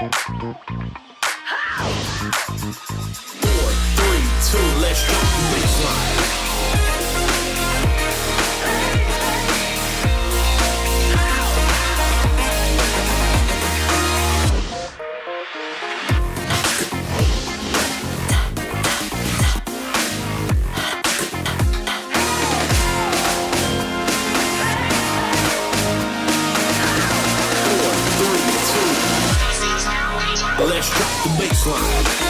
Let's drop the baseline. Let's drop the baseline.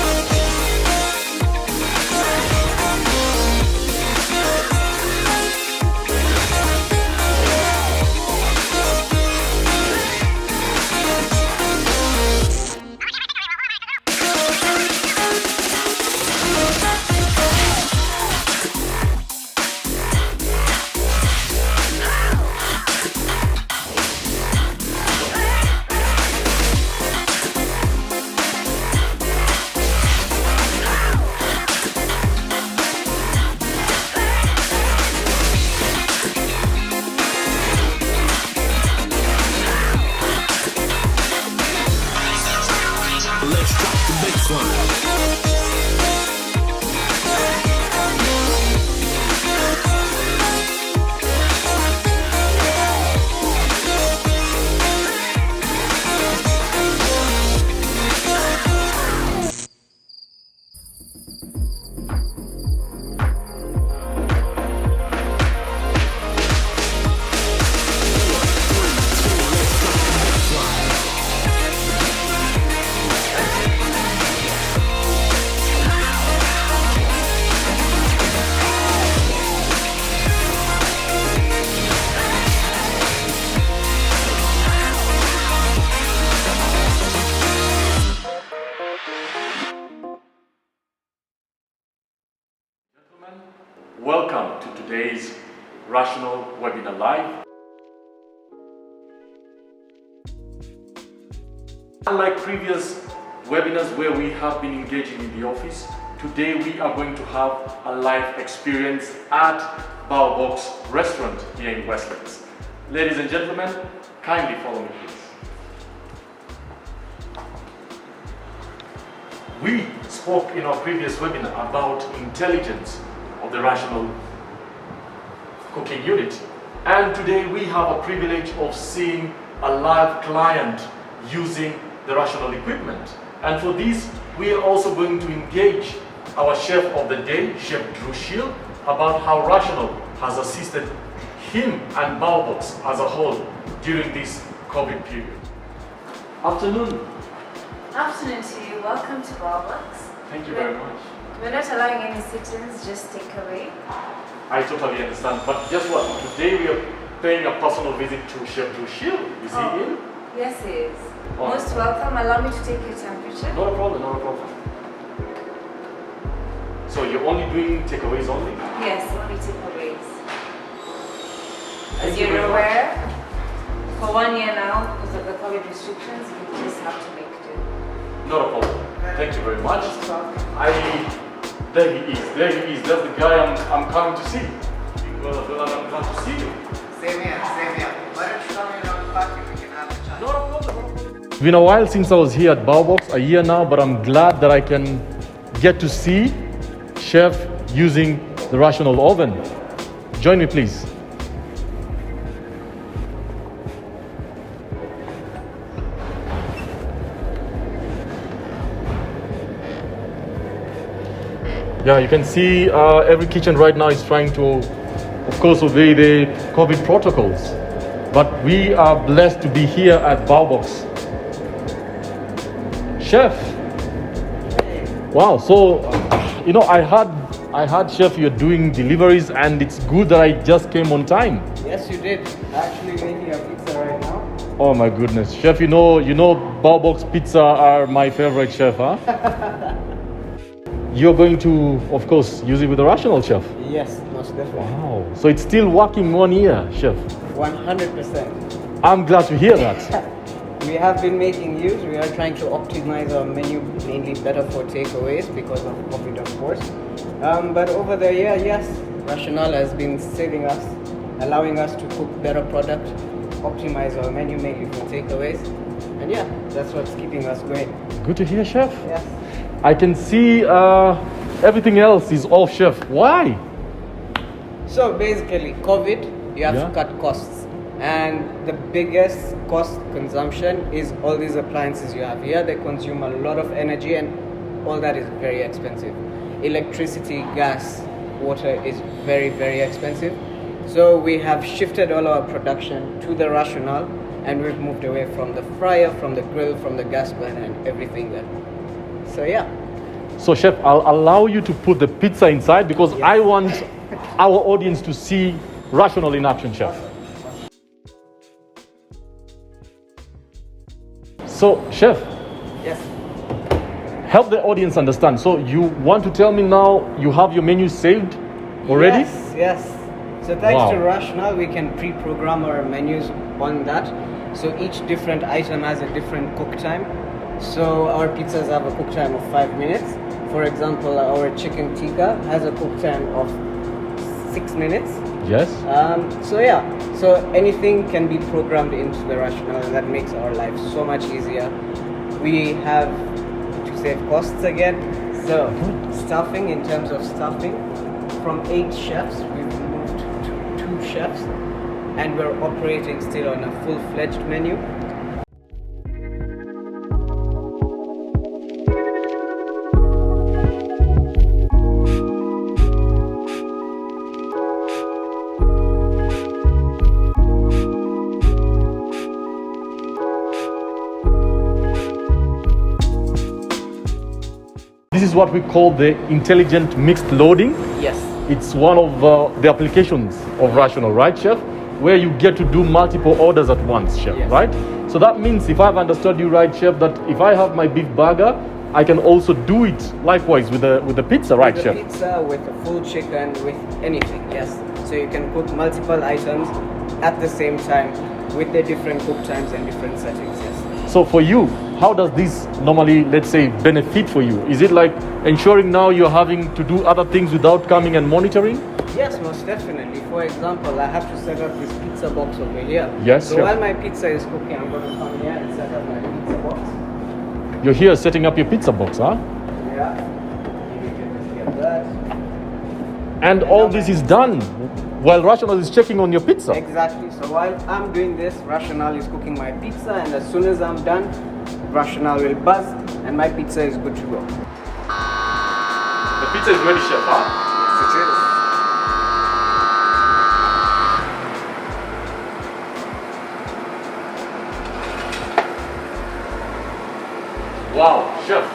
Let's drop the baseline. Welcome to today's Rational Webinar Live. Unlike previous webinars where we have been engaging in the office, today we are going to have a live experience at Baobox restaurant here in Westlands. Ladies and gentlemen, kindly follow me please. We spoke in our previous webinar about intelligence of the Rational cooking unit, and today we have a privilege of seeing a live client using the Rational equipment. And for this we are also going to engage our chef of the day, Chef Dhrushill, about how Rational has assisted him and Baobox as a whole during this COVID period. Afternoon. Afternoon to you. Welcome to Baobox. Thank you very much. We're not allowing any sit-ins, just take away. I totally understand, but guess what? Today we are paying a personal visit to Chef Dhrushill. Is he in? Yes, he is. Oh. Most welcome. Allow me to take your temperature. Not a problem, not a problem. So you're only doing takeaways only? Yes, only takeaways. Thank As you you're very aware, for 1 year now, because of the COVID restrictions, you just have to make do. Not a problem. Thank you very much. Most welcome. There he is. That's the guy I'm coming to see. I'm coming to see you. Same here. Why don't you come in on the party? We can have a chat. Not a problem. It's been a while since I was here at Baobox, a year now, but I'm glad that I can get to see Chef using the Rational oven. Join me, please. Yeah, you can see every kitchen right now is trying to, of course, obey the COVID protocols. But we are blessed to be here at Baobox. Chef. Wow, so, I heard, Chef, you're doing deliveries, and it's good that I just came on time. Yes, you did. Actually making a pizza right now. Oh my goodness. Chef, you know Baobox pizza are my favorite, Chef, huh? You're going to, of course, use it with the Rational, Chef? Yes, most definitely. Wow. So it's still working 1 year, Chef? 100%. I'm glad to hear that. We have been making use. We are trying to optimize our menu, mainly better for takeaways because of COVID, of course. But over the year, yes, Rational has been saving us, allowing us to cook better product optimize our menu mainly for takeaways. And yeah, that's what's keeping us going. Good to hear, Chef. Yes. I can see everything else is off, Chef. Why? So basically, COVID, you have Yeah. to cut costs. And the biggest cost consumption is all these appliances you have here. They consume a lot of energy and all that is very expensive. Electricity, gas, water is very, very expensive. So we have shifted all our production to the rational and we've moved away from the fryer, from the grill, from the gas burner and everything there. So yeah. So, Chef, I'll allow you to put the pizza inside because I want our audience to see rational in action, Chef. So, Chef, Yes. help the audience understand. So, you want to tell me now you have your menu saved already? Yes, yes. So thanks Wow. to Rational, we can pre-program our menus on that. So each different item has a different cook time. So our pizzas have a cook time of 5 minutes. For example, our chicken tikka has a cook time of 6 minutes. Yes. So yeah, so anything can be programmed into the Rational and that makes our life so much easier. We have to save costs again. So staffing, in terms of staffing, from 8 chefs, we've moved to 2 chefs and we're operating still on a full-fledged menu. This is what we call the intelligent mixed loading. Yes. It's one of the applications of Rational, right, Chef? Where you get to do multiple orders at once, Chef, Yes. right? So that means, if I've understood you right, Chef, that if I have my beef burger, I can also do it likewise with the pizza, right, With Chef? the pizza, with the full chicken, with anything, yes. So you can cook multiple items at the same time with the different cook times and different settings, yes. So for you, how does this normally, let's say, benefit for you? Is it like ensuring now you're having to do other things without coming and monitoring? Yes, most definitely. For example, I have to set up this pizza box over here. Yes, So sure. while my pizza is cooking, I'm going to come here and set up my pizza box. You're here setting up your pizza box, huh? Yeah. You can just get that. And all this is done while Rational is checking on your pizza. Exactly. So while I'm doing this, Rational is cooking my pizza, and as soon as I'm done, Rational will buzz, and my pizza is good to go. The pizza is ready, Chef, huh? Yes, it is. Wow, Chef.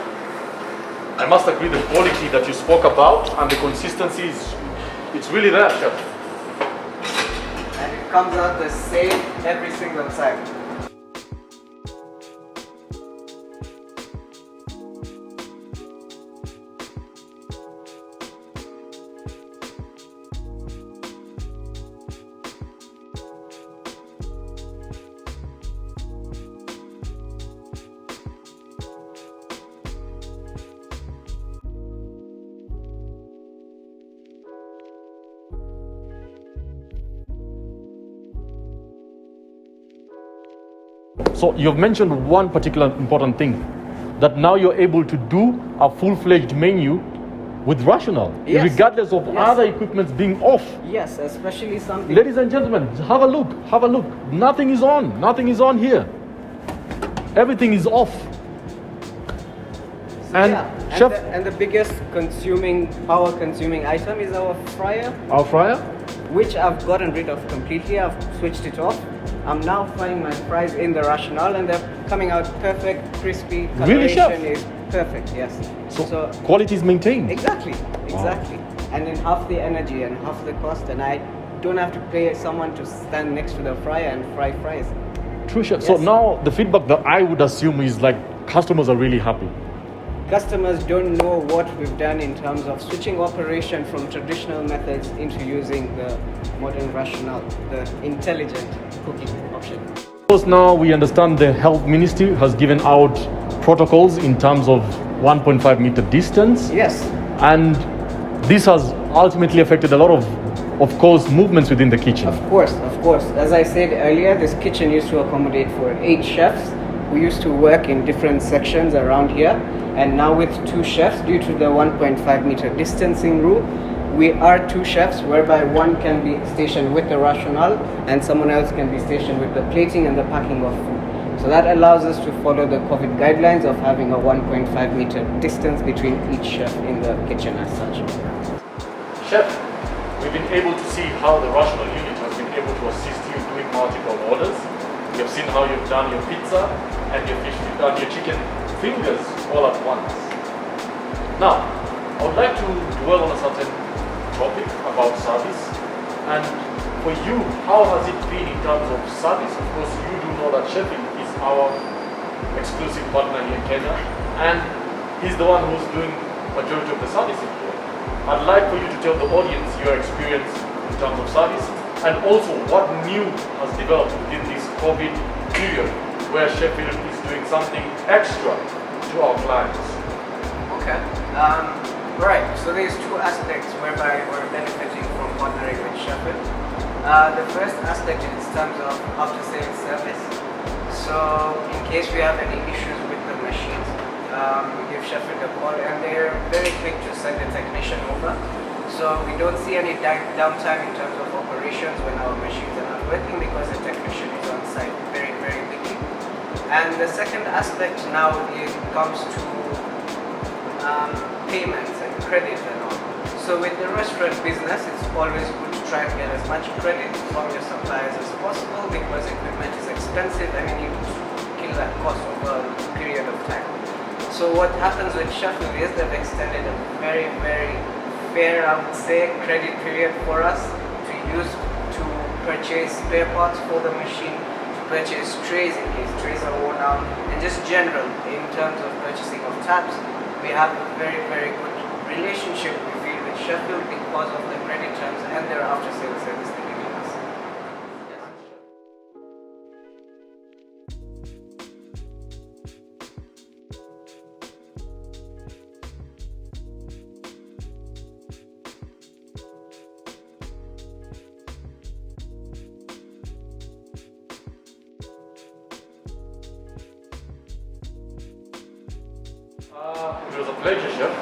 I must agree the quality that you spoke about and the consistency it's really there, Chef. And it comes out the same every single time. So you've mentioned one particular important thing, that now you're able to do a full-fledged menu with Rational, Yes. regardless of Yes. other equipment being off. Yes, especially something. Ladies and gentlemen, have a look, have a look. Nothing is on here. Everything is off. And Yeah, Chef, and the biggest power consuming item is our fryer, our fryer, which I've gotten rid of completely. I've switched it off. I'm now frying my fries in the Rational and they're coming out perfect, crispy. Really, Chef? Coloration is perfect, yes. so quality is maintained. Exactly. And in half the energy and half the cost, and I don't have to pay someone to stand next to the fryer and fry fries. True, Chef. So Yes. now the feedback that I would assume is like customers are really happy. Customers don't know what we've done in terms of switching operation from traditional methods into using the modern Rational, the intelligent cooking option. Of course, now we understand the health ministry has given out protocols in terms of 1.5 meter distance, Yes, and this has ultimately affected a lot of of course, movements within the kitchen. Of course, of course. As I said earlier, this kitchen used to accommodate for 8 chefs who used to work in different sections around here. And now with 2 chefs, due to the 1.5 meter distancing rule, we are 2 chefs, whereby one can be stationed with the rational and someone else can be stationed with the plating and the packing of food. So that allows us to follow the COVID guidelines of having a 1.5 meter distance between each chef in the kitchen as such. Chef, we've been able to see how the rational unit has been able to assist you in doing multiple orders. We have seen how you've done your pizza and your chicken fingers all at once. Now, I would like to dwell on a certain topic about service. And for you, how has it been in terms of service? Of course, you do know that Sheffield is our exclusive partner here in Kenya, and he's the one who's doing majority of the servicing here. I'd like for you to tell the audience your experience in terms of service, and also what new has developed within this COVID period where Sheffield is doing something extra to our clients. Okay. Right. So there's 2 aspects whereby we're benefiting from partnering with Sheffield. The first aspect is in terms of after-sales service. So in case we have any issues with the machines, we give Sheffield a call and they're very quick to send a technician over. So we don't see any downtime in terms of operations when our machines are not working, because the technician is on site very, very quickly. And the second aspect now comes to payments and credit and all. So with the restaurant business, it's always good to try and get as much credit from your suppliers as possible, because equipment is expensive and you need to kill that cost over a period of time. So what happens with Sheffield is they've extended a very, very fair, I would say, credit period for us to use to purchase spare parts for the machine, to purchase trays in case trays are worn out, and just general in terms of purchasing of taps. We have a very, very good relationship we feel with Sheffield because of the credit terms and their after-sales service they give us. It was a pleasure, Chef.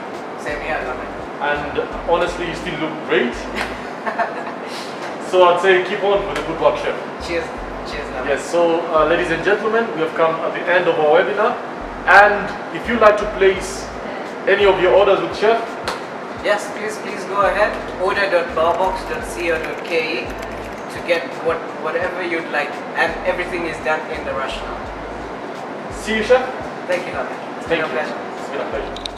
Same here, love it. And honestly, you still look great. So I'd say keep on with the good work, Chef. Cheers. Cheers, love it. Yes, so ladies and gentlemen, we have come at the end of our webinar. And if you'd like to place any of your orders with Chef, Yes, please go ahead. Order.baobox.co.ke to get whatever you'd like, and everything is done in the rational. see you, Chef. Thank you, love it. It's been a pleasure. It's been a pleasure.